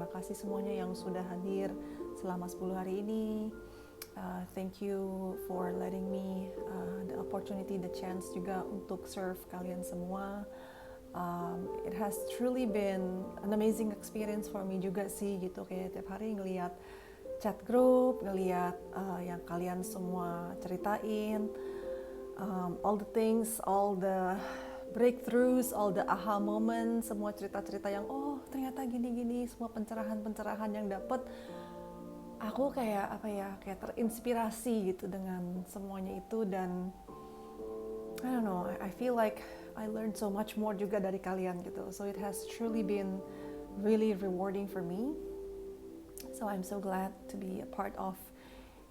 terima kasih semuanya yang sudah hadir selama 10 hari ini. Thank you for letting me the opportunity, the chance juga untuk serve kalian semua. It has truly been an amazing experience for me juga sih gitu, kayak tiap hari ngelihat chat group, ngelihat yang kalian semua ceritain, all the things, all the breakthroughs, all the aha moments, semua cerita-cerita yang oh ternyata gini-gini, semua pencerahan-pencerahan yang dapet, aku kayak kayak terinspirasi gitu dengan semuanya itu. Dan I don't know, I feel like I learned so much more juga dari kalian gitu. So it has truly been really rewarding for me. So I'm so glad to be a part of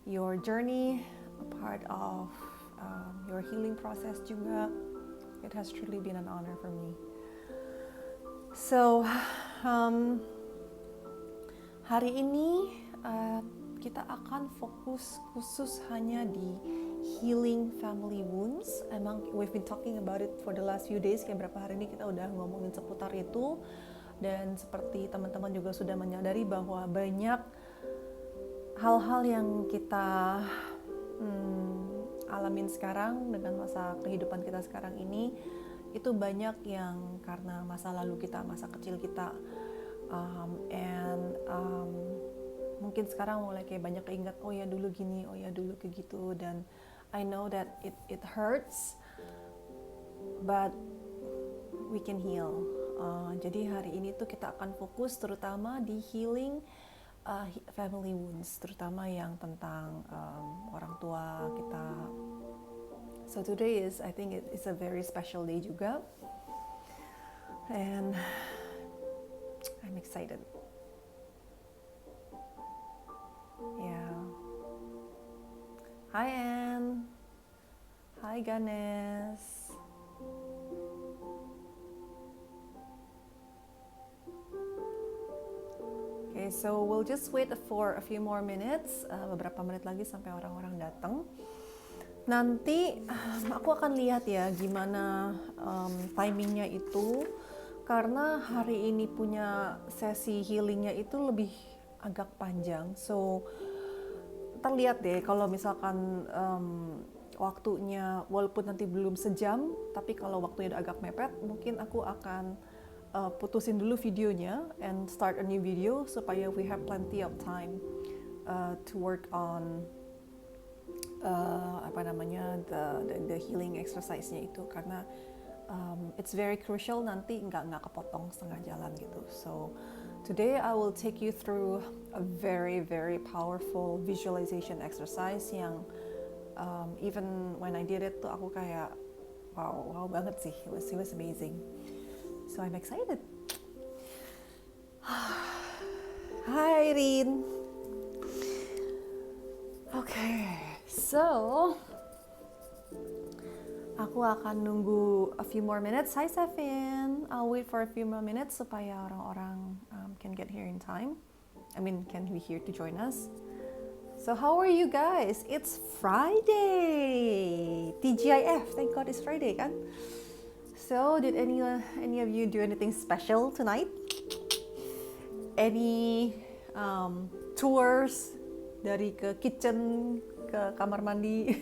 your journey, a part of your healing process juga. It has truly been an honor for me. So hari ini kita akan fokus khusus hanya di healing family wounds. Emang we've been talking about it for the last few days, kayak berapa hari ini kita udah ngomongin seputar itu. Dan seperti teman-teman juga sudah menyadari bahwa banyak hal-hal yang kita alamin sekarang dengan masa kehidupan kita sekarang ini, itu banyak yang karena masa lalu kita, masa kecil kita, mungkin sekarang mulai kayak banyak keinget, oh ya dulu gini, oh ya dulu kayak gitu. Dan I know that it hurts, but we can heal. Jadi hari ini tuh kita akan fokus terutama di healing family wounds, terutama yang tentang orang tua kita. So today is, I think it's a very special day juga, and I'm excited. Yeah. Hi Anne. Hi Ganes. Okay, so we'll just wait for a few more minutes, beberapa menit lagi sampai orang-orang datang. Nanti aku akan lihat ya gimana timingnya itu, karena hari ini punya sesi healingnya itu lebih agak panjang. So terlihat deh kalau misalkan waktunya walaupun nanti belum sejam, tapi kalau waktunya udah agak mepet, mungkin aku akan putusin dulu videonya and start a new video supaya we have plenty of time to work on the healing exercise-nya itu, karena it's very crucial, nanti nggak kepotong setengah jalan gitu. So today I will take you through a very very powerful visualization exercise yang even when I did it tuh aku kayak wow banget sih. It was amazing. So I'm excited. Hi Irene. Okay, so aku akan nunggu a few more minutes. Hi Sefin. I'll wait for a few more minutes supaya orang-orang can get here in time. Can be here to join us. So how are you guys? It's Friday. TGIF. Thank God it's Friday kan? So did any of you do anything special tonight? Any tours dari ke kitchen ke kamar mandi?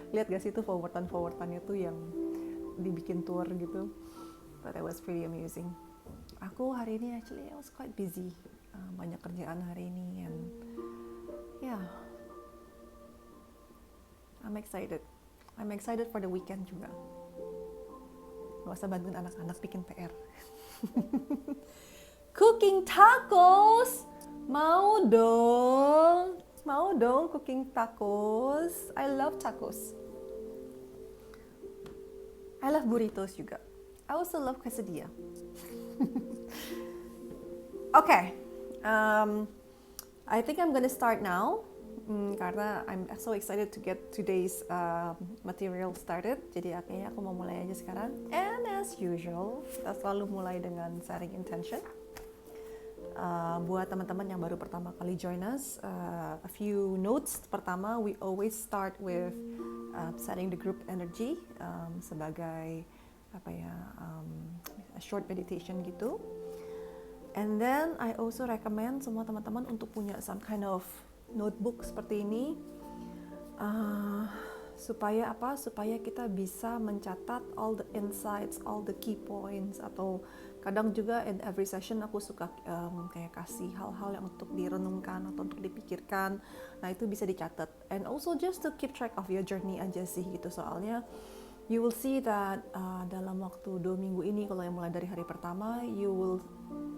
Lihat gak sih itu forwardannya tuh yang dibikin tour gitu. But it was pretty amusing. Aku hari ini actually I was quite busy. Banyak kerjaan hari ini, and yeah, I'm excited. I'm excited for the weekend juga. Gak usah bantuin anak-anak bikin PR. Cooking tacos! Mau dong cooking tacos. I love tacos. I love burritos juga. I also love quesadilla. Okay, I think I'm gonna start now. Karena I'm so excited to get today's material started. Jadi akhirnya aku mau mulai aja sekarang. And as usual, kita selalu mulai dengan setting intention. Buat teman-teman yang baru pertama kali join us, a few notes. Pertama, we always start with setting the group energy sebagai a short meditation gitu. And then I also recommend semua teman-teman untuk punya some kind of notebook seperti ini, supaya apa? Supaya kita bisa mencatat all the insights, all the key points. Atau kadang juga in every session aku suka kayak kasih hal-hal yang untuk direnungkan atau untuk dipikirkan. Nah itu bisa dicatat. And also just to keep track of your journey aja sih gitu, soalnya you will see that dalam waktu 2 minggu ini, kalau yang mulai dari hari pertama,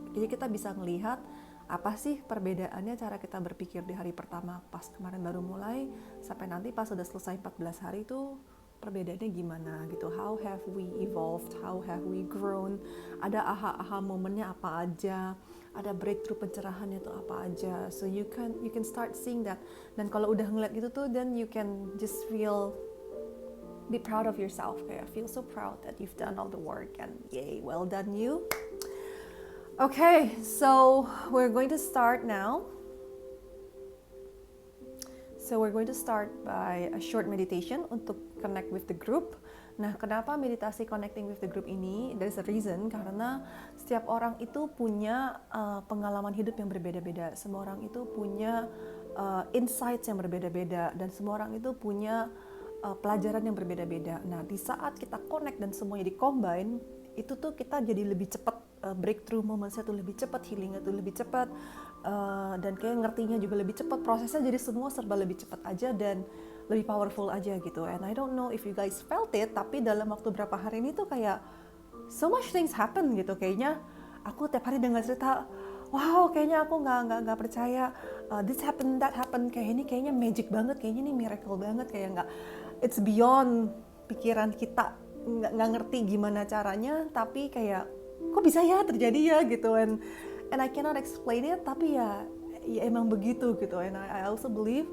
jadi kita bisa melihat apa sih perbedaannya cara kita berpikir di hari pertama pas kemarin baru mulai sampai nanti pas sudah selesai 14 hari itu perbedaannya gimana gitu. How have we evolved, how have we grown, ada aha-aha momennya apa aja, ada breakthrough pencerahannya itu apa aja. So you can start seeing that. Dan kalau udah ngeliat gitu tuh, then you can just be proud of yourself, kayak feel so proud that you've done all the work, and yay, well done you. Okay, so we're going to start now. So we're going to start by a short meditation untuk connect with the group. Nah, kenapa meditasi connecting with the group ini? There's a reason, karena setiap orang itu punya pengalaman hidup yang berbeda-beda. Semua orang itu punya insights yang berbeda-beda, dan semua orang itu punya pelajaran yang berbeda-beda. Nah, di saat kita connect dan semuanya di-combine, itu tuh kita jadi lebih cepat, breakthrough momentsnya tuh lebih cepat, healingnya tuh lebih cepat, dan kayak ngertinya juga lebih cepat, prosesnya jadi semua serba lebih cepat aja dan lebih powerful aja gitu. And I don't know if you guys felt it, tapi dalam waktu berapa hari ini tuh kayak so much things happen gitu. Kayaknya aku tiap hari dengar cerita, wow, kayaknya aku nggak percaya, this happen, that happen, kayak ini kayaknya magic banget, kayaknya ini miracle banget, kayak nggak, it's beyond pikiran kita, nggak ngerti gimana caranya, tapi kayak kok bisa ya terjadi ya gitu. And I cannot explain it, tapi ya emang begitu gitu. And I also believe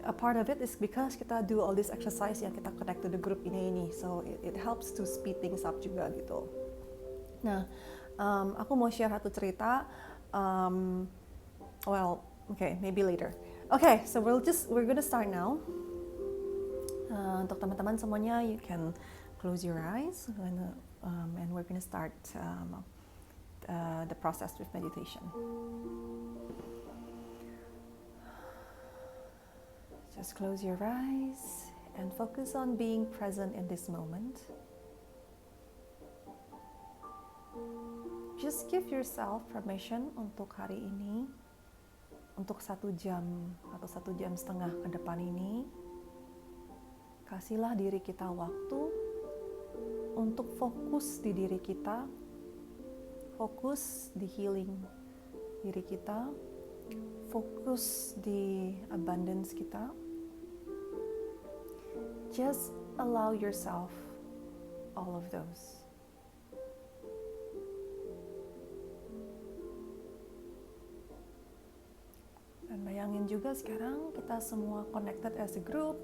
a part of it is because kita do all this exercise yang kita connect to the group ini, so it helps to speed things up juga gitu. Nah, aku mau share satu cerita. Well, okay, maybe later. Okay, so we're gonna start now. Untuk teman-teman semuanya, you can close your eyes and we're gonna start the process with meditation. Just close your eyes and focus on being present in this moment. Just give yourself permission untuk hari ini, untuk 1 jam atau 1 jam setengah ke depan ini. Kasihlah diri kita waktu untuk fokus di diri kita, fokus di healing diri kita, fokus di abundance kita. Just allow yourself all of those. Dan bayangin juga sekarang kita semua connected as a group.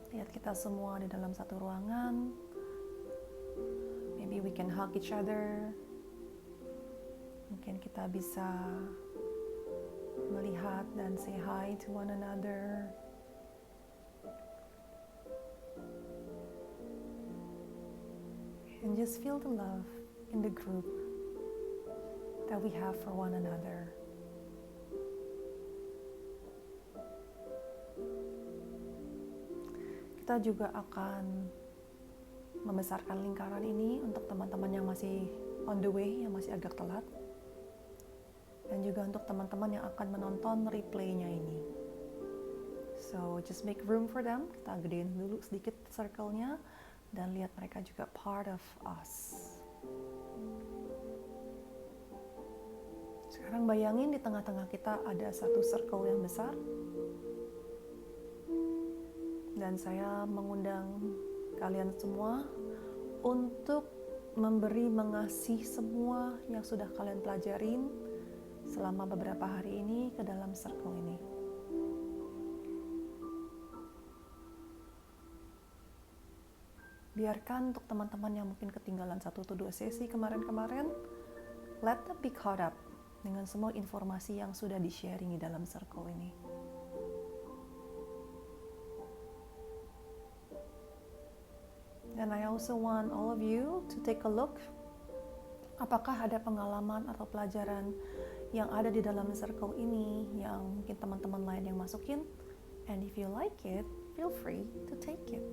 Lihat kita semua di dalam satu ruangan. Maybe we can hug each other. Mungkin kita bisa melihat dan say hi to one another. And just feel the love in the group that we have for one another. Kita juga akan membesarkan lingkaran ini untuk teman-teman yang masih on the way, yang masih agak telat. Dan juga untuk teman-teman yang akan menonton replaynya ini. So just make room for them. Kita gedein dulu sedikit circle-nya dan lihat mereka juga part of us. Sekarang bayangin di tengah-tengah kita ada satu circle yang besar. Dan saya mengundang kalian semua untuk mengasihi semua yang sudah kalian pelajarin selama beberapa hari ini ke dalam circle ini. Biarkan untuk teman-teman yang mungkin ketinggalan 1 atau 2 sesi kemarin-kemarin, let them be caught up dengan semua informasi yang sudah di-sharing di dalam circle ini. And I also want all of you to take a look Apakah ada pengalaman atau pelajaran yang ada di dalam circle ini yang mungkin teman-teman lain yang masukin? And if you like it, feel free to take it.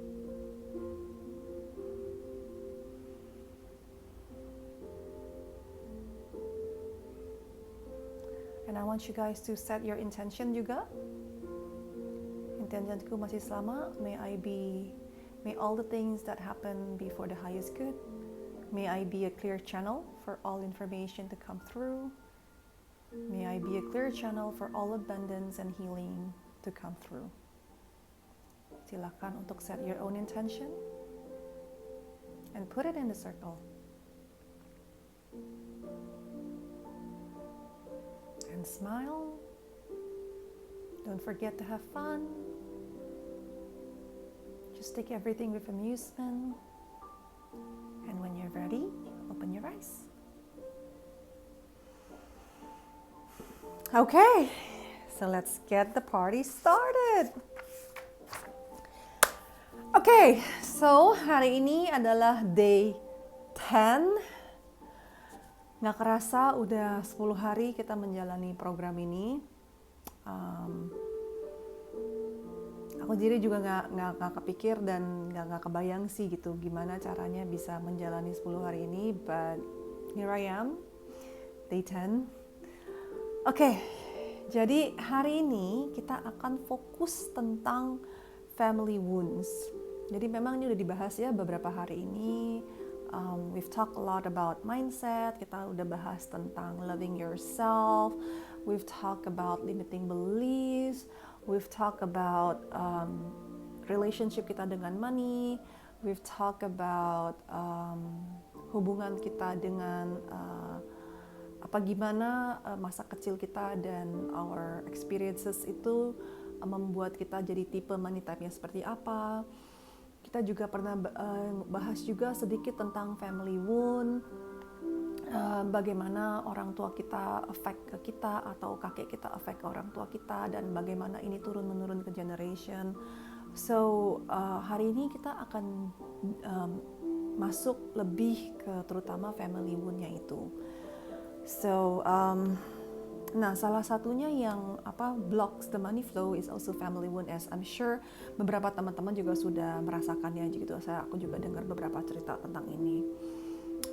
And I want you guys to set your intention juga. Intentionku masih sama. May all the things that happen be for the highest good. May I be a clear channel for all information to come through. May I be a clear channel for all abundance and healing to come through. Silakan untuk set your own intention and put it in the circle. And smile. Don't forget to have fun. Just take everything with amusement. And when you're ready, open your eyes. Okay, so let's get the party started. Okay, so hari ini adalah day 10. Nggak kerasa udah 10 hari kita menjalani program ini. Aku sendiri juga nggak kepikir dan nggak kebayang sih gitu gimana caranya bisa menjalani 10 hari ini. But here I am, day 10. Oke, jadi hari ini kita akan fokus tentang family wounds. Jadi memang ini udah dibahas ya beberapa hari ini. We've talked a lot about mindset, kita udah bahas tentang loving yourself, we've talked about limiting beliefs, we've talked about relationship kita dengan money, we've talked about hubungan kita dengan gimana masa kecil kita dan our experiences itu membuat kita jadi tipe money type-nya seperti apa. Kita juga pernah bahas juga sedikit tentang family wound, bagaimana orang tua kita affect ke kita atau kakek kita affect ke orang tua kita dan bagaimana ini turun-menurun ke generation. So hari ini kita akan masuk lebih ke terutama family wound-nya itu. So nah, salah satunya yang blocks the money flow is also family wound, as I'm sure beberapa teman-teman juga sudah merasakannya gitu. Aku juga dengar beberapa cerita tentang ini.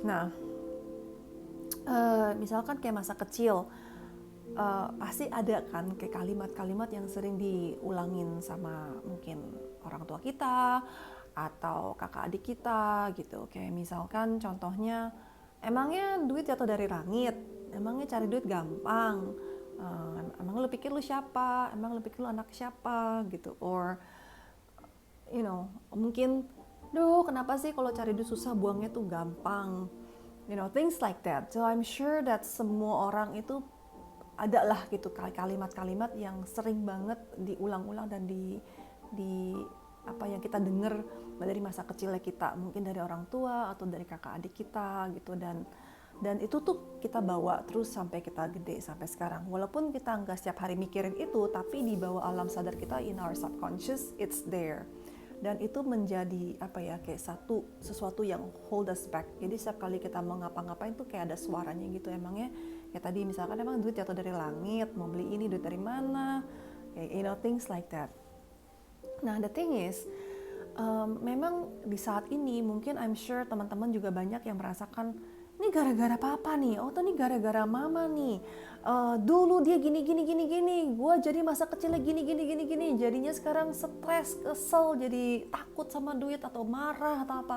Nah, misalkan kayak masa kecil, pasti ada kan kayak kalimat-kalimat yang sering diulangin sama mungkin orang tua kita atau kakak adik kita gitu. Kayak misalkan contohnya, emangnya duit jatuh dari langit? Emangnya cari duit gampang? Emang lu pikir lu siapa? Emang lu pikir lu anak siapa? Gitu. Or, mungkin, kenapa sih kalau cari duit susah, buangnya tuh gampang? Things like that. So I'm sure that semua orang itu adalah gitu kalimat-kalimat yang sering banget diulang-ulang dan yang kita dengar dari masa kecilnya kita, mungkin dari orang tua atau dari kakak adik kita gitu, dan itu tuh kita bawa terus sampai kita gede sampai sekarang. Walaupun kita nggak setiap hari mikirin itu, tapi di bawah alam sadar kita, in our subconscious, it's there. Dan itu menjadi kayak sesuatu yang hold us back. Jadi setiap kali kita mau ngapa-ngapain tuh kayak ada suaranya gitu. Emangnya kayak tadi misalkan emang duit jatuh dari langit, mau beli ini duit dari mana, things like that. Nah, the thing is, memang di saat ini mungkin I'm sure teman-teman juga banyak yang merasakan, ini gara-gara papa nih, ini gara-gara mama nih, dulu dia gini, gue jadi masa kecilnya gini, jadinya sekarang stres, kesel, jadi takut sama duit atau marah atau apa.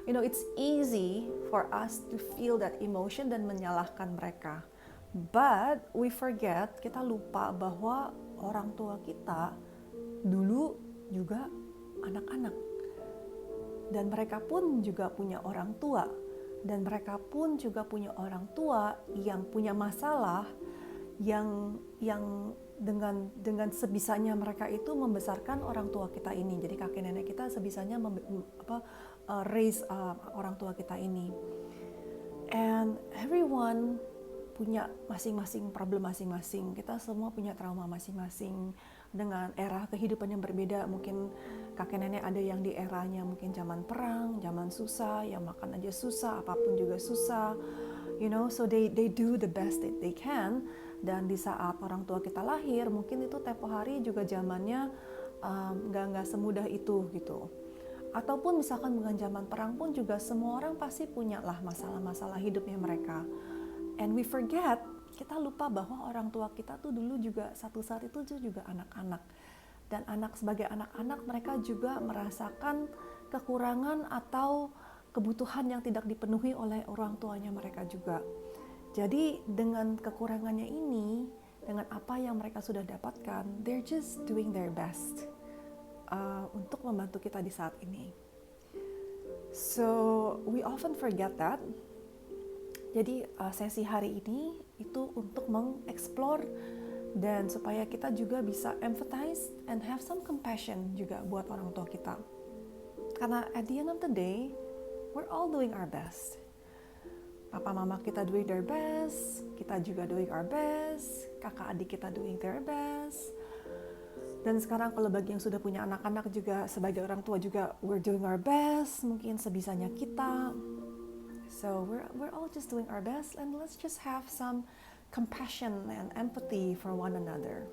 It's easy for us to feel that emotion dan menyalahkan mereka. But we forget, kita lupa bahwa orang tua kita dulu juga anak-anak. Dan mereka pun juga punya orang tua. Dan mereka pun juga punya orang tua yang punya masalah yang dengan sebisanya mereka itu membesarkan orang tua kita ini. Jadi kakek nenek kita sebisanya raise orang tua kita ini. And everyone punya masing-masing problem masing-masing. Kita semua punya trauma masing-masing dengan era kehidupan yang berbeda. Mungkin kakek nenek ada yang di eranya mungkin zaman perang, zaman susah, yang makan aja susah, apapun juga susah. So they do the best that they can. Dan di saat orang tua kita lahir, mungkin itu tempo hari juga zamannya nggak semudah itu gitu. Ataupun misalkan dengan zaman perang pun juga semua orang pasti punya lah masalah-masalah hidupnya mereka. And we forget, kita lupa bahwa orang tua kita tuh dulu juga satu saat itu juga anak-anak. Dan sebagai anak-anak mereka juga merasakan kekurangan atau kebutuhan yang tidak dipenuhi oleh orang tuanya mereka juga. Jadi dengan kekurangannya ini, dengan apa yang mereka sudah dapatkan, they're just doing their best untuk membantu kita di saat ini. So we often forget that. Jadi sesi hari ini itu untuk mengeksplor dan supaya kita juga bisa empathize and have some compassion juga buat orang tua kita. Karena at the end of the day, we're all doing our best. Papa mama kita doing their best, kita juga doing our best, kakak adik kita doing their best. Dan sekarang kalau bagi yang sudah punya anak-anak juga sebagai orang tua juga we're doing our best, mungkin sebisanya kita. So we're all just doing our best, and let's just have some compassion and empathy for one another.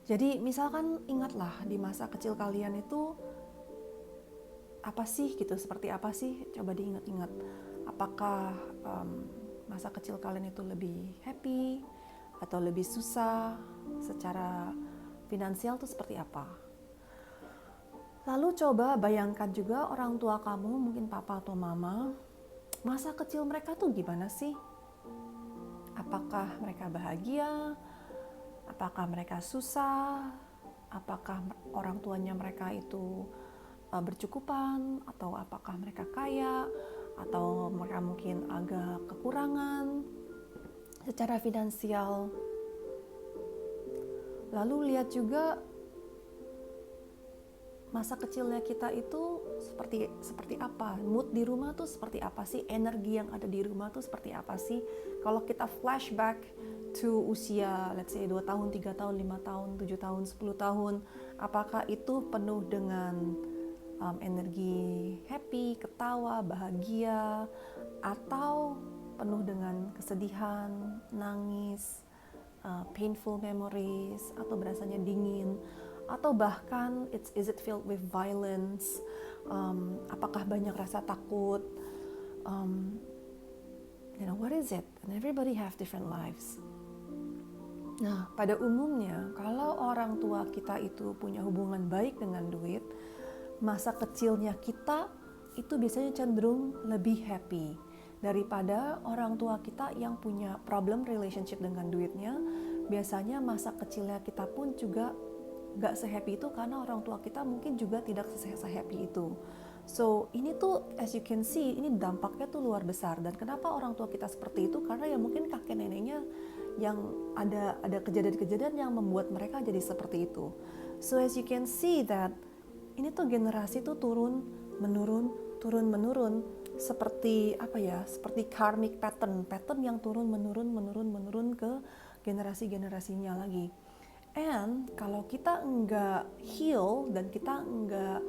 Jadi misalkan ingatlah di masa kecil kalian itu apa sih gitu, seperti apa sih? Coba diingat-ingat. Apakah masa kecil kalian itu lebih happy atau lebih susah? Secara finansial tuh seperti apa? Lalu coba bayangkan juga orang tua kamu, mungkin papa atau mama, masa kecil mereka tuh gimana sih? Apakah mereka bahagia? Apakah mereka susah? Apakah orang tuanya mereka itu bercukupan? Atau apakah mereka kaya? Atau mereka mungkin agak kekurangan secara finansial? Lalu lihat juga masa kecilnya kita itu seperti apa, mood di rumah tuh seperti apa sih, energi yang ada di rumah tuh seperti apa sih. Kalau kita flashback to usia let's say 2 tahun, 3 tahun, 5 tahun, 7 tahun, 10 tahun, apakah itu penuh dengan energi happy, ketawa, bahagia, atau penuh dengan kesedihan, nangis, painful memories, atau berasanya dingin, atau bahkan is it filled with violence, apakah banyak rasa takut, what is it? And everybody have different lives. Nah, pada umumnya kalau orang tua kita itu punya hubungan baik dengan duit, masa kecilnya kita itu biasanya cenderung lebih happy daripada orang tua kita yang punya problem relationship dengan duitnya. Biasanya masa kecilnya kita pun juga gak se-happy itu karena orang tua kita mungkin juga tidak se-happy itu. So ini tuh as you can see, ini dampaknya tuh luar besar. Dan kenapa orang tua kita seperti itu? Karena ya mungkin kakek neneknya yang ada kejadian-kejadian yang membuat mereka jadi seperti itu. So as you can see that ini tuh generasi tuh turun menurun seperti seperti karmic pattern yang turun menurun ke generasi-generasinya lagi. And kalau kita enggak heal dan kita enggak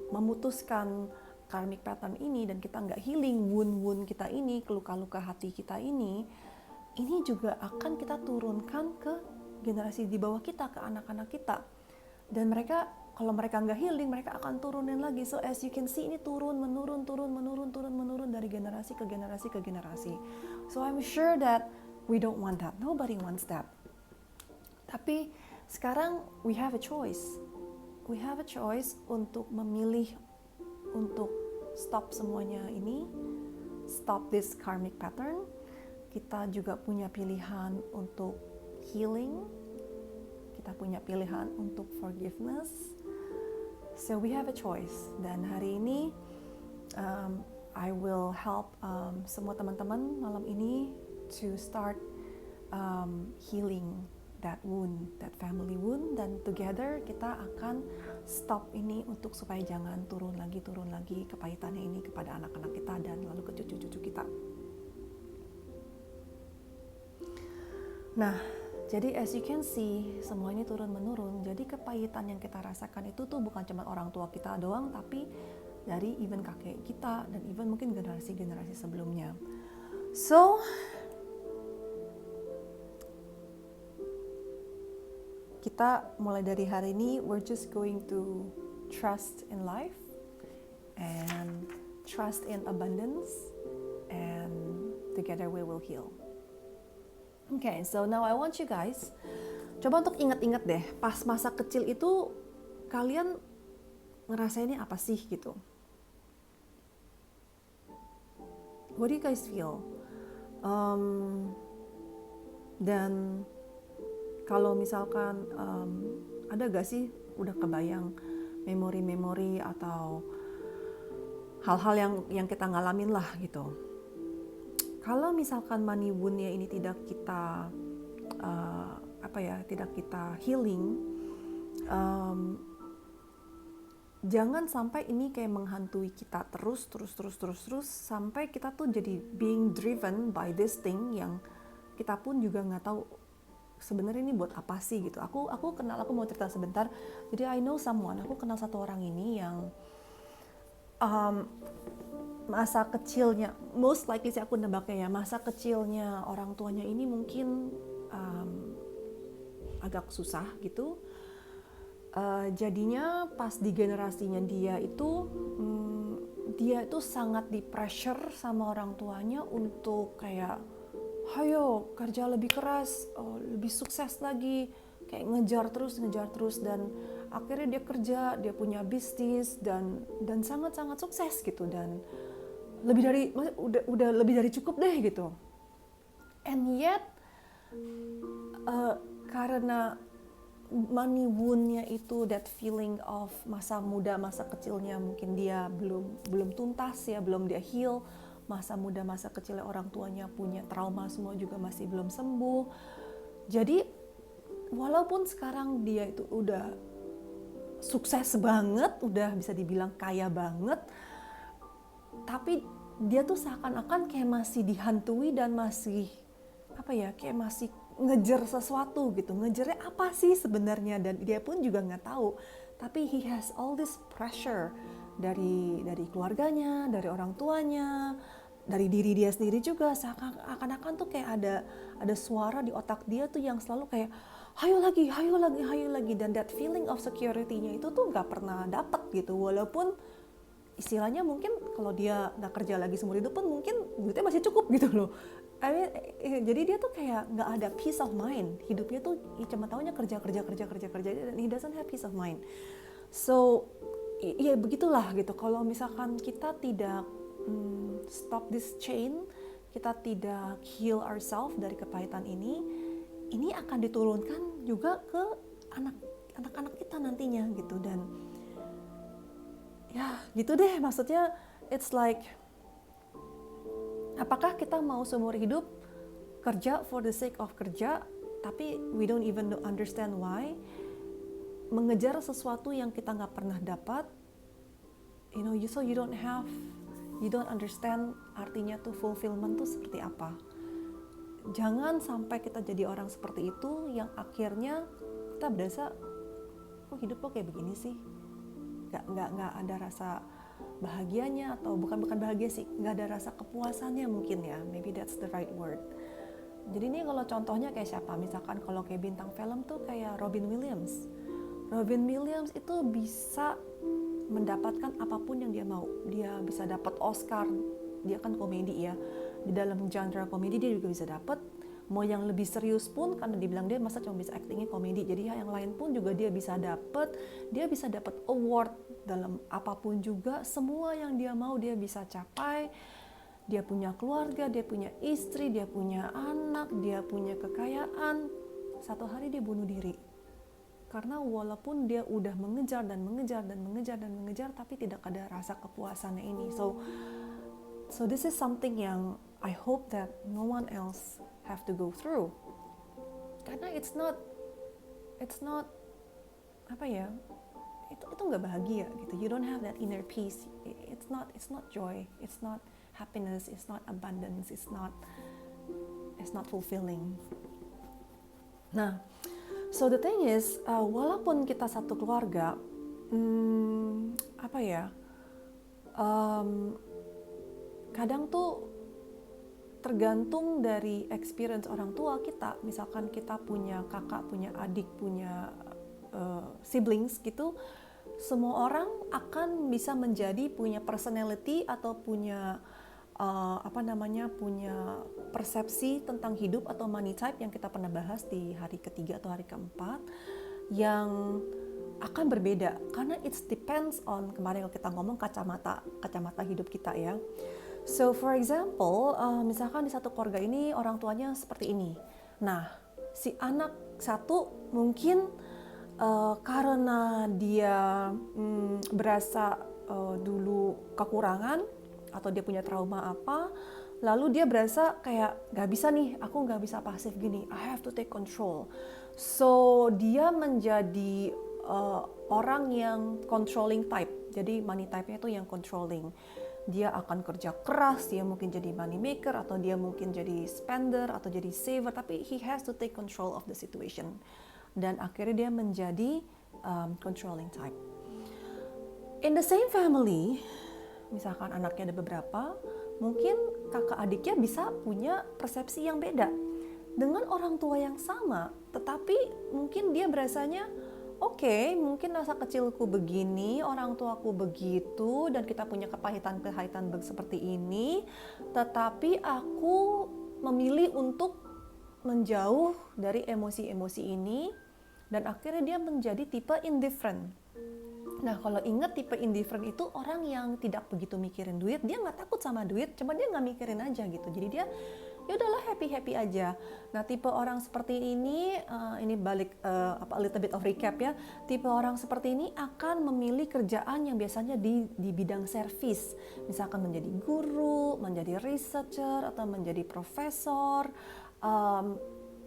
memutuskan karmic pattern ini dan kita enggak healing wound kita ini, luka-luka hati kita ini juga akan kita turunkan ke generasi di bawah kita, ke anak-anak kita. Dan mereka, kalau mereka enggak healing, mereka akan turunin lagi. So as you can see, ini turun menurun dari generasi ke generasi. So I'm sure that we don't want that. Nobody wants that. Tapi sekarang we have a choice. We have a choice untuk memilih untuk stop semuanya ini, stop this karmic pattern. Kita juga punya pilihan untuk healing. Kita punya pilihan untuk forgiveness. So we have a choice. Dan hari ini I will help semua teman-teman malam ini to start healing that wound, that family wound, dan together kita akan stop ini untuk supaya jangan turun lagi kepahitannya ini kepada anak-anak kita dan lalu ke cucu-cucu kita. Nah, jadi as you can see, semua ini turun menurun. Jadi kepahitan yang kita rasakan itu tuh bukan cuma orang tua kita doang, tapi dari even kakek kita dan even mungkin generasi-generasi sebelumnya. So kita mulai dari hari ini, we're just going to trust in life and trust in abundance, and together we will heal. Okay, so now I want you guys, coba untuk ingat-ingat deh, pas masa kecil itu kalian ngerasainnya apa sih gitu? What do you guys feel? Dan kalau misalkan ada gak sih udah kebayang memori-memori atau hal-hal yang kita ngalamin lah gitu. Kalau misalkan money wound-nya ini tidak kita tidak kita healing, jangan sampai ini kayak menghantui kita terus sampai kita tuh jadi being driven by this thing yang kita pun juga nggak tahu sebenarnya ini buat apa sih gitu. Aku mau cerita sebentar. Jadi I know someone, aku kenal satu orang ini yang masa kecilnya, most likely sih aku nebaknya ya, masa kecilnya orang tuanya ini mungkin agak susah gitu. Jadinya pas di generasinya dia itu sangat di pressure sama orang tuanya untuk kayak hayo kerja lebih keras, lebih sukses lagi, kayak ngejar terus dan akhirnya dia kerja, dia punya bisnis dan sangat sukses gitu, dan udah lebih dari cukup deh gitu. And yet karena money wound-nya itu, that feeling of masa muda, masa kecilnya mungkin dia belum tuntas ya, belum dia heal. Masa muda, masa kecilnya orang tuanya punya trauma semua juga masih belum sembuh. Jadi walaupun sekarang dia itu udah sukses banget, udah bisa dibilang kaya banget, tapi dia tuh seakan-akan kayak masih dihantui dan masih kayak masih ngejar sesuatu gitu. Ngejarnya apa sih sebenarnya, dan dia pun juga nggak tahu. Tapi he has all this pressure dari keluarganya, dari orang tuanya, dari diri dia sendiri juga. Seakan-akan tuh kayak ada suara di otak dia tuh yang selalu kayak hayo lagi, dan that feeling of security-nya itu tuh nggak pernah dapet gitu. Walaupun istilahnya mungkin kalau dia nggak kerja lagi seumur hidup pun mungkin duitnya masih cukup gitu loh. Jadi dia tuh kayak nggak ada peace of mind. Hidupnya tuh cuma taunya kerja, dan he doesn't have peace of mind. So ya begitulah gitu. Kalau misalkan kita tidak stop this chain, kita tidak heal ourselves dari kepahitan ini akan diturunkan juga ke anak-anak kita nantinya gitu. Dan ya gitu deh, maksudnya it's like, apakah kita mau seumur hidup kerja for the sake of kerja, tapi we don't even understand why, mengejar sesuatu yang kita nggak pernah dapat, so you don't understand artinya tuh fulfillment tuh seperti apa. Jangan sampai kita jadi orang seperti itu yang akhirnya kita berasa kok hidup lo kayak begini sih, nggak ada rasa bahagianya, atau bukan bahagia sih, nggak ada rasa kepuasannya mungkin ya, maybe that's the right word. Jadi ini kalau contohnya kayak siapa, misalkan kalau kayak bintang film tuh kayak Robin Williams itu bisa mendapatkan apapun yang dia mau. Dia bisa dapat Oscar, dia kan komedi ya, di dalam genre komedi dia juga bisa dapat. Mau yang lebih serius pun, karena dibilang dia masa cuma bisa actingnya komedi, jadi yang lain pun juga dia bisa dapat award dalam apapun juga. Semua yang dia mau dia bisa capai. Dia punya keluarga, dia punya istri, dia punya anak, dia punya kekayaan. Satu hari dia bunuh diri. Karena walaupun dia udah mengejar, tapi tidak ada rasa kepuasannya ini. So this is something yang I hope that no one else have to go through. Karena it's not itu nggak bahagia gitu. You don't have that inner peace. It's not joy. It's not happiness. It's not abundance. It's not fulfilling. Nah, so the thing is, walaupun kita satu keluarga, um, kadang tuh tergantung dari experience orang tua kita. Misalkan kita punya kakak, punya adik, punya siblings gitu, semua orang akan bisa menjadi punya personality atau punya punya persepsi tentang hidup atau money type yang kita pernah bahas di hari ketiga atau hari keempat, yang akan berbeda karena it depends on, kemarin kalau kita ngomong kacamata hidup kita ya. So for example, misalkan di satu keluarga ini orang tuanya seperti ini. Nah, si anak satu mungkin karena dia berasa dulu kekurangan atau dia punya trauma apa, lalu dia berasa kayak gak bisa nih, aku gak bisa pasif gini, I have to take control. So dia menjadi orang yang controlling type, jadi money type-nya itu yang controlling. Dia akan kerja keras, dia mungkin jadi money maker, atau dia mungkin jadi spender, atau jadi saver, tapi he has to take control of the situation. Dan akhirnya dia menjadi controlling type. In the same family, misalkan anaknya ada beberapa, mungkin kakak adiknya bisa punya persepsi yang beda dengan orang tua yang sama, tetapi mungkin dia berasanya oke, mungkin masa kecilku begini, orang tuaku begitu, dan kita punya kepahitan-kepahitan seperti ini, tetapi aku memilih untuk menjauh dari emosi-emosi ini, dan akhirnya dia menjadi tipe indifferent. Nah, kalau ingat tipe indifferent itu orang yang tidak begitu mikirin duit, dia nggak takut sama duit, cuma dia nggak mikirin aja gitu. Jadi dia ya udahlah happy aja. Nah, tipe orang seperti ini balik a little bit of recap ya. Tipe orang seperti ini akan memilih kerjaan yang biasanya di bidang servis, misalkan menjadi guru, menjadi researcher, atau menjadi profesor.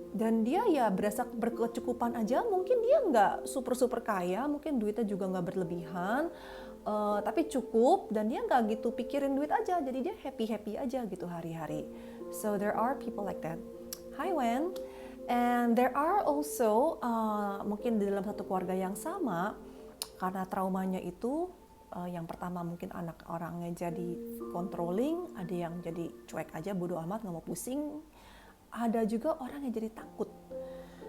Dan dia ya berasa berkecukupan aja, mungkin dia nggak super kaya, mungkin duitnya juga nggak berlebihan, tapi cukup, dan dia nggak gitu pikirin duit aja, jadi dia happy aja gitu hari-hari. So there are people like that. Hi Wen. And there are also mungkin di dalam satu keluarga yang sama, karena traumanya itu yang pertama mungkin anak orangnya jadi controlling, ada yang jadi cuek aja, bodo amat, nggak mau pusing. Ada juga orang yang jadi takut.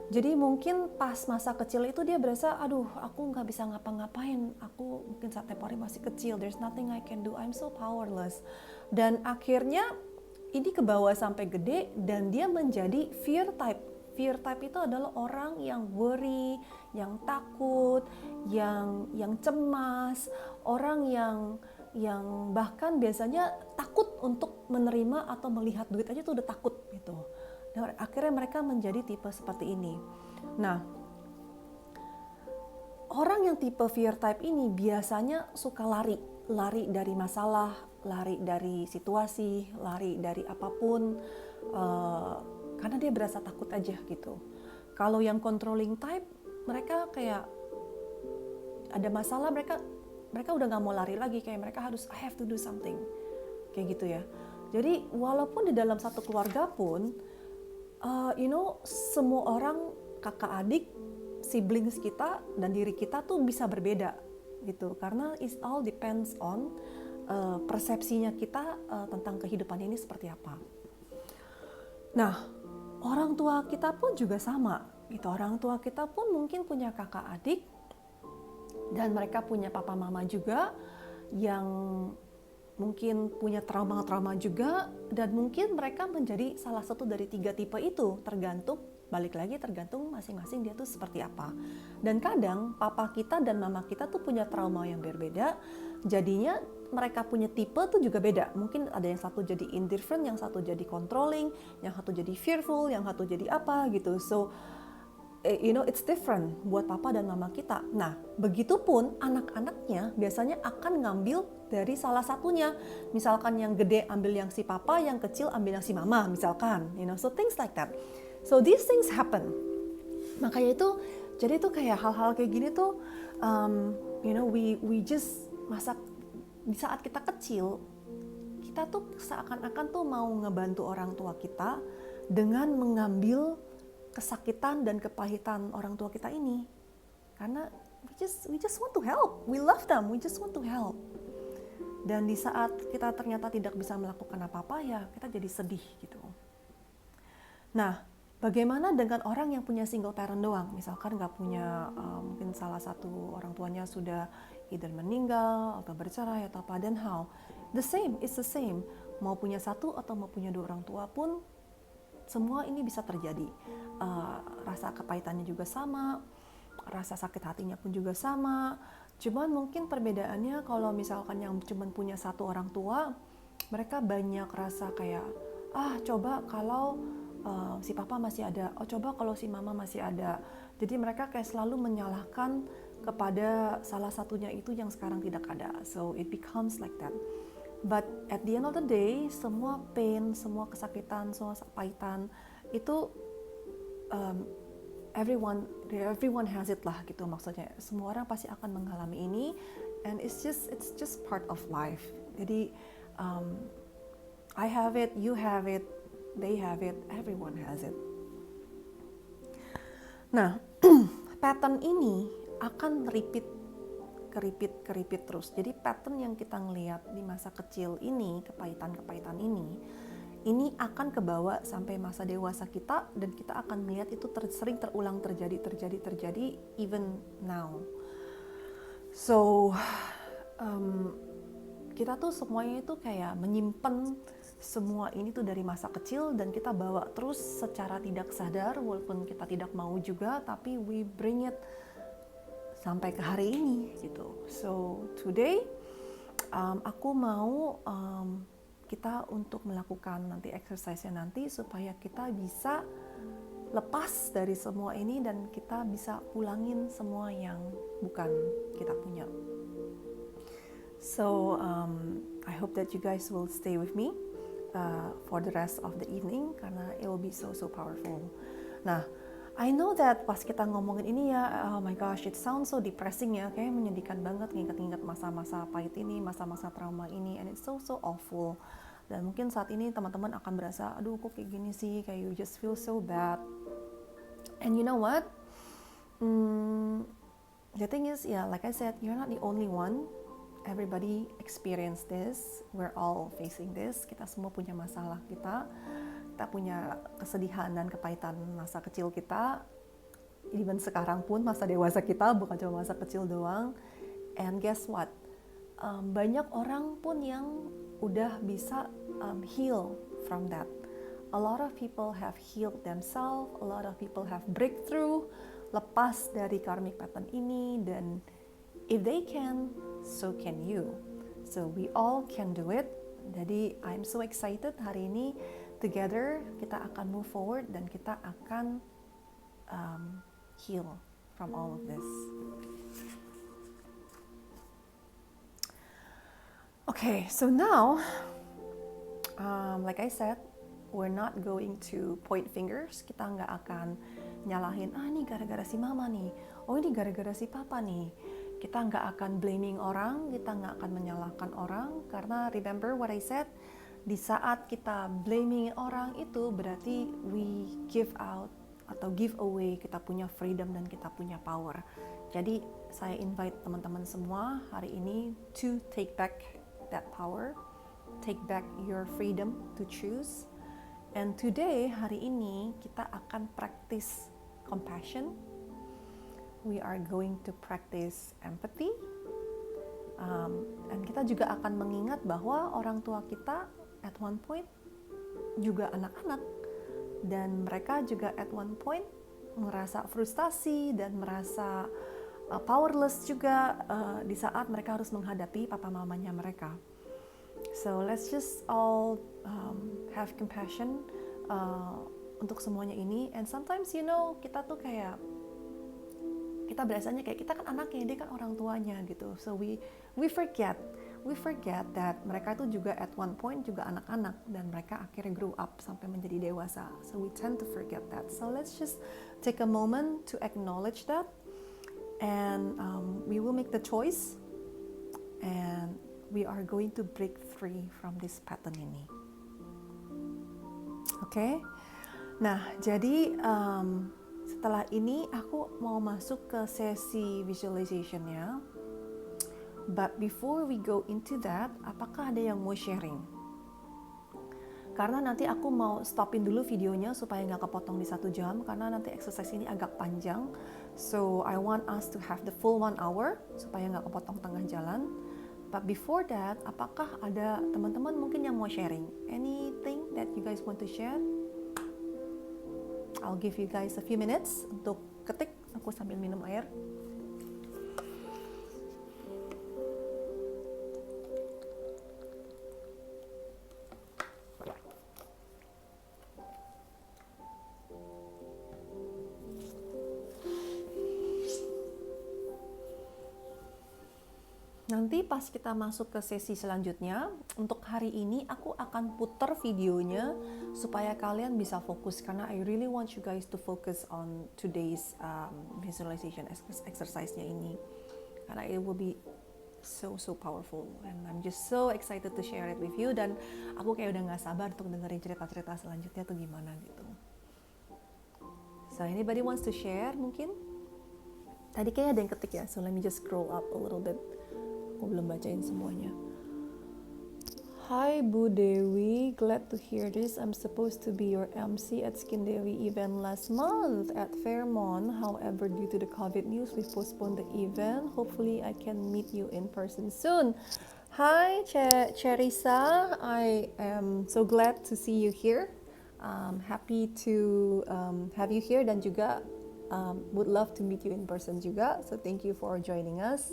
Jadi mungkin pas masa kecil itu dia berasa, aduh aku nggak bisa ngapa-ngapain, aku mungkin saat tempo hari masih kecil, there's nothing I can do, I'm so powerless. Dan akhirnya ini ke bawah sampai gede, dan dia menjadi fear type. Fear type itu adalah orang yang worry, yang takut, yang cemas, orang yang bahkan biasanya takut untuk menerima atau melihat duit aja tuh udah takut gitu. Dan akhirnya mereka menjadi tipe seperti ini. Nah, orang yang tipe fear type ini biasanya suka lari dari masalah, lari dari situasi, lari dari apapun, karena dia berasa takut aja gitu. Kalau yang controlling type, mereka kayak ada masalah, mereka udah nggak mau lari lagi, kayak mereka harus I have to do something, kayak gitu ya. Jadi walaupun di dalam satu keluarga pun, semua orang, kakak adik, siblings kita dan diri kita tuh bisa berbeda gitu, karena it all depends on persepsinya kita tentang kehidupan ini seperti apa. Nah, orang tua kita pun juga sama gitu. Orang tua kita pun mungkin punya kakak adik, dan mereka punya papa mama juga yang mungkin punya trauma juga, dan mungkin mereka menjadi salah satu dari 3 tipe itu, tergantung masing-masing dia tuh seperti apa. Dan kadang papa kita dan mama kita tuh punya trauma yang berbeda, jadinya mereka punya tipe tuh juga beda. Mungkin ada yang satu jadi indifferent, yang satu jadi controlling, yang satu jadi fearful, yang satu jadi apa gitu. So it's different buat papa dan mama kita. Nah, begitupun anak-anaknya biasanya akan ngambil dari salah satunya. Misalkan yang gede ambil yang si papa, yang kecil ambil yang si mama, misalkan. So things like that. So these things happen. Makanya itu, jadi itu kayak hal-hal kayak gini tuh, we just di saat kita kecil, kita tuh seakan-akan tuh mau ngebantu orang tua kita dengan mengambil kesakitan dan kepahitan orang tua kita ini, karena we just want to help, we love them, we just want to help. Dan di saat kita ternyata tidak bisa melakukan apa-apa, ya kita jadi sedih gitu. Nah, bagaimana dengan orang yang punya single parent doang? Misalkan nggak punya, mungkin salah satu orang tuanya sudah either meninggal atau bercerai atau apa, dan how? The same, it's the same. Mau punya satu atau mau punya dua orang tua pun, semua ini bisa terjadi. Rasa kepahitannya juga sama, rasa sakit hatinya pun juga sama. Cuman mungkin perbedaannya kalau misalkan yang cuma punya satu orang tua, mereka banyak rasa kayak, coba kalau si papa masih ada, coba kalau si mama masih ada. Jadi mereka kayak selalu menyalahkan kepada salah satunya itu yang sekarang tidak ada. So it becomes like that. But at the end of the day, semua pain, semua kesakitan, semua kepahitan itu everyone has it lah gitu, maksudnya semua orang pasti akan mengalami ini, and it's just part of life. Jadi I have it, you have it, they have it, everyone has it. Nah, pattern ini akan keripit terus. Jadi pattern yang kita ngelihat di masa kecil ini, kepahitan ini akan kebawa sampai masa dewasa kita, dan kita akan melihat itu sering terulang terjadi even now. So kita tuh semuanya itu kayak menyimpan semua ini tuh dari masa kecil, dan kita bawa terus secara tidak sadar, walaupun kita tidak mau juga, tapi we bring it sampai ke hari ini gitu. So today aku mau kita untuk melakukan nanti exercise-nya nanti, supaya kita bisa lepas dari semua ini dan kita bisa pulangin semua yang bukan kita punya. So I hope that you guys will stay with me for the rest of the evening, karena it will be so powerful. Nah, I know that pas kita ngomongin ini ya, oh my gosh, it sounds so depressing ya, kayak menyedihkan banget nginget-nginget masa-masa pahit ini, masa-masa trauma ini, and it's so awful. Dan mungkin saat ini teman-teman akan berasa, aduh kok kayak gini sih, kayak you just feel so bad. And you know what? The thing is, like I said, you're not the only one. Everybody experience this. We're all facing this. Kita semua punya masalah kita punya kesedihan dan kepahitan masa kecil kita, even sekarang pun masa dewasa kita, bukan cuma masa kecil doang. And guess what? Banyak orang pun yang udah bisa heal from that. A lot of people have healed themselves, a lot of people have breakthrough, lepas dari karmic pattern ini, dan if they can, so can you. So we all can do it. Jadi I'm so excited hari ini. Together kita akan move forward dan kita akan heal from all of this. Okay, so now, like I said, we're not going to point fingers. Kita nggak akan nyalahin, ini gara-gara si mama nih, oh ini gara-gara si papa nih. Kita nggak akan blaming orang, kita nggak akan menyalahkan orang, karena remember what I said, di saat kita blaming orang itu berarti we give out atau give away kita punya freedom dan kita punya power. Jadi saya invite teman-teman semua hari ini to take back that power, take back your freedom to choose. And today, hari ini kita akan practice compassion. We are going to practice empathy. Dan kita juga akan mengingat bahwa orang tua kita at one point juga anak-anak, dan mereka juga at one point merasa frustasi dan merasa powerless juga di saat mereka harus menghadapi papa mamanya mereka. So let's just all have compassion untuk semuanya ini. And sometimes kita tuh kayak kita biasanya kayak kita kan anaknya, dia kan orang tuanya gitu. So we forget that mereka itu juga at one point juga anak-anak, dan mereka akhirnya grow up sampai menjadi dewasa. So we tend to forget that. So let's just take a moment to acknowledge that, and we will make the choice, and we are going to break free from this pattern ini. Oke? Nah, jadi setelah ini aku mau masuk ke sesi visualization-nya. But before we go into that, apakah ada yang mau sharing? Karena nanti aku mau stopin dulu videonya supaya nggak kepotong di 1 jam, karena nanti exercise ini agak panjang. So I want us to have the full 1 hour supaya nggak kepotong tengah jalan. But before that, apakah ada teman-teman mungkin yang mau sharing? Anything that you guys want to share? I'll give you guys a few minutes untuk ketik. Aku sambil minum air. Nanti pas kita masuk ke sesi selanjutnya, untuk hari ini aku akan putar videonya supaya kalian bisa fokus, karena I really want you guys to focus on today's visualization exercise-nya ini, karena it will be so powerful and I'm just so excited to share it with you, dan aku kayak udah gak sabar untuk dengerin cerita-cerita selanjutnya tuh gimana gitu. So anybody wants to share mungkin? Tadi kayaknya ada yang ketik ya, so let me just scroll up a little bit. Aku belum bacain semuanya. Hi Bu Dewi, glad to hear this. I'm supposed to be your MC at Skin Dewi event last month at Fairmont. However, due to the COVID news, we postponed the event. Hopefully, I can meet you in person soon. Hi Cherisa, I am so glad to see you here. Happy to have you here, dan juga would love to meet you in person juga. So thank you for joining us.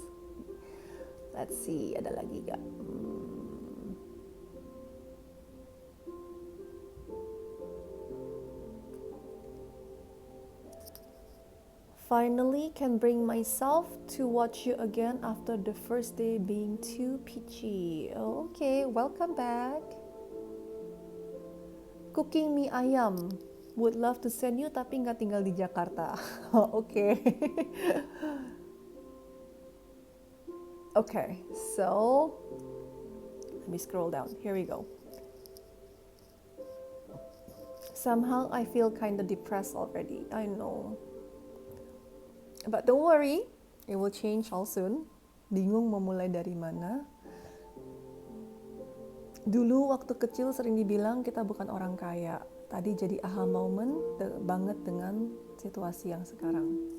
Let's see, ada lagi gak? Finally can bring myself to watch you again after the first day being too peachy. Oh, okay, welcome back. Cooking mie ayam. Would love to send you tapi nggak tinggal di Jakarta. Okay. Okay, so let me scroll down. Here we go. Somehow I feel kind of depressed already. I know. But don't worry, it will change all soon. Bingung mau mulai dari mana. Dulu waktu kecil sering dibilang kita bukan orang kaya. Tadi jadi aha moment banget dengan situasi yang sekarang.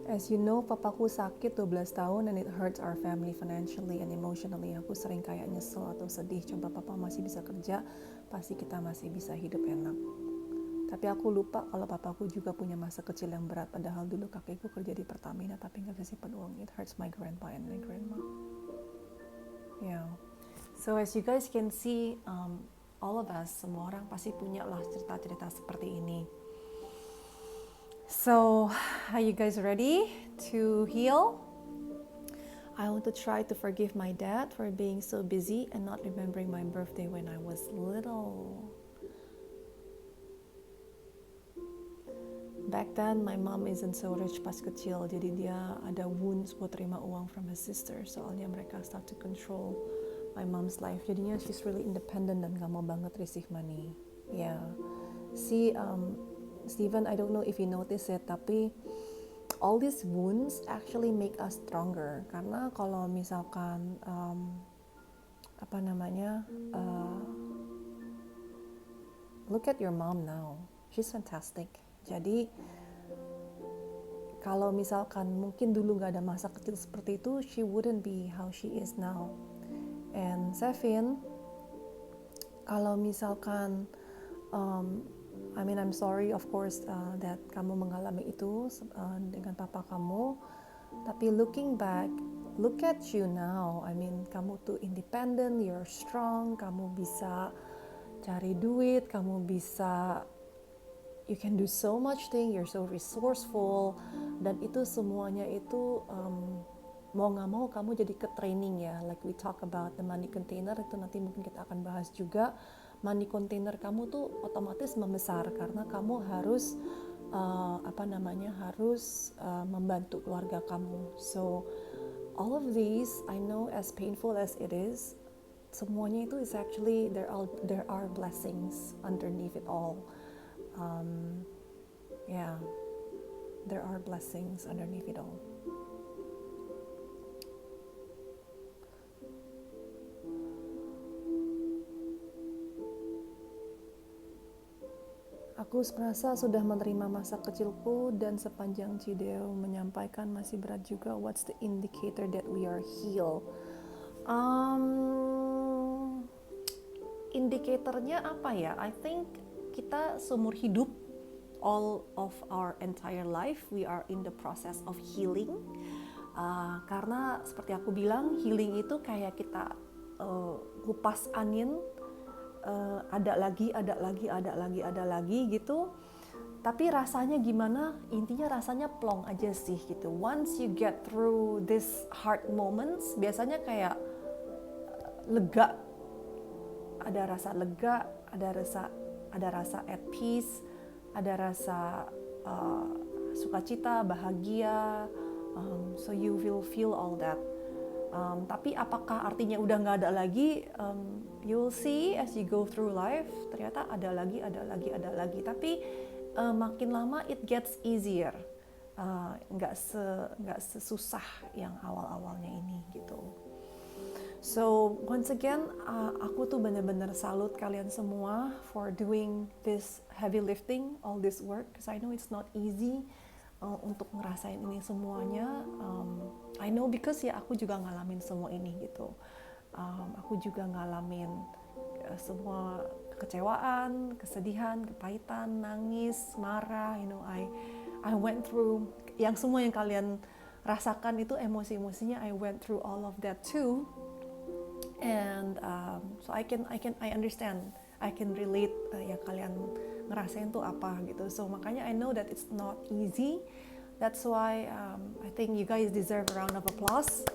As you know, papaku sakit 12 tahun and it hurts our family financially and emotionally. Aku sering kayak nyesel atau sedih. Coba papa masih bisa kerja, pasti kita masih bisa hidup enak. Tapi aku lupa kalau papaku juga punya masa kecil yang berat. Padahal dulu kakekku kerja di Pertamina tapi nggak bisa simpan uang. It hurts my grandpa and my grandma. Yeah. So as you guys can see, all of us, semua orang pasti punya lah cerita-cerita seperti ini. So, are you guys ready to heal? I want to try to forgive my dad for being so busy and not remembering my birthday when I was little. Back then, my mom isn't so rich pas kecil, jadi dia ada wounds buat terima uang from his sister. Soalnya mereka start to control my mom's life. Jadinya she's really independent dan gak mau banget receive money. Yeah. See, Steven, I don't know if you notice it, tapi all these wounds actually make us stronger. Karena kalau misalkan look at your mom now, she's fantastic. Jadi kalau misalkan mungkin dulu nggak ada masa kecil seperti itu, she wouldn't be how she is now. And Sevin, kalau misalkan I'm sorry of course that kamu mengalami itu dengan papa kamu. Tapi looking back, look at you now. Kamu tuh independent, you're strong, kamu bisa cari duit, you can do so much thing, you're so resourceful, dan itu semuanya itu mau nggak mau kamu jadi ke training ya. Like we talk about the money container, itu nanti mungkin kita akan bahas juga. Money container kamu tuh otomatis membesar karena kamu harus membantu keluarga kamu. So all of these, I know as painful as it is, semuanya itu is actually there are blessings underneath it all. There are blessings underneath it all. Aku merasa sudah menerima masa kecilku dan sepanjang Cideo menyampaikan masih berat juga. What's the indicator that we are healed? Indikatornya apa ya? I think kita seumur hidup, all of our entire life, we are in the process of healing. Karena seperti aku bilang, healing itu kayak kita kupas angin, ada lagi gitu. Tapi rasanya gimana? Intinya rasanya plong aja sih gitu. Once you get through this hard moments, biasanya kayak lega, ada rasa lega, ada rasa at peace, ada rasa sukacita, bahagia. So you will feel all that. Tapi apakah artinya udah nggak ada lagi? You'll see as you go through life. Ternyata ada lagi. Tapi makin lama it gets easier. Nggak sesusah yang awal-awalnya ini gitu. So once again, aku tuh benar-benar salut kalian semua for doing this heavy lifting, all this work, because I know it's not easy untuk ngerasain ini semuanya. I know because ya aku juga ngalamin semua ini gitu. Aku juga ngalamin semua kekecewaan, kesedihan, kepahitan, nangis, marah. You know, I went through yang semua yang kalian rasakan itu emosi-emosinya. I went through all of that too. And so I understand, I can relate yang kalian ngerasain tuh apa gitu. So makanya I know that it's not easy. That's why I think you guys deserve a round of applause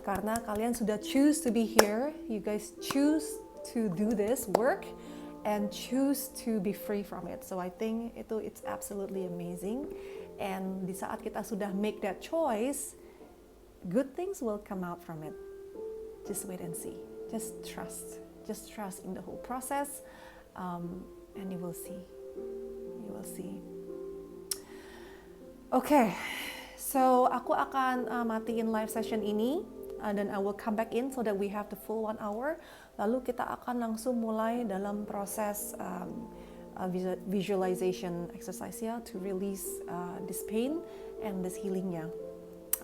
karena kalian sudah choose to be here. You guys choose to do this work and choose to be free from it. So I think it's absolutely amazing. And di saat kita sudah make that choice, good things will come out from it. Just wait and see. Just trust in the whole process, and you will see. Okay, so aku akan matiin live session ini, dan I will come back in so that we have the full 1 hour. Lalu kita akan langsung mulai dalam proses visualization exercise ya, to release this pain and this healingnya.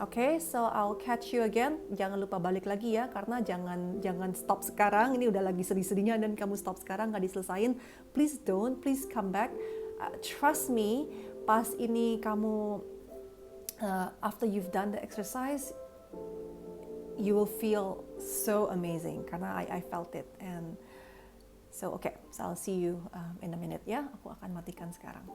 Okay, so I'll catch you again. Jangan lupa balik lagi ya, karena jangan stop sekarang. Ini udah lagi sedih-sedihnya dan kamu stop sekarang nggak diselesain. Please don't, please come back. Trust me, pas ini kamu after you've done the exercise, you will feel so amazing karena I felt it. And so okay, so I'll see you in a minute ya. Aku akan matikan sekarang.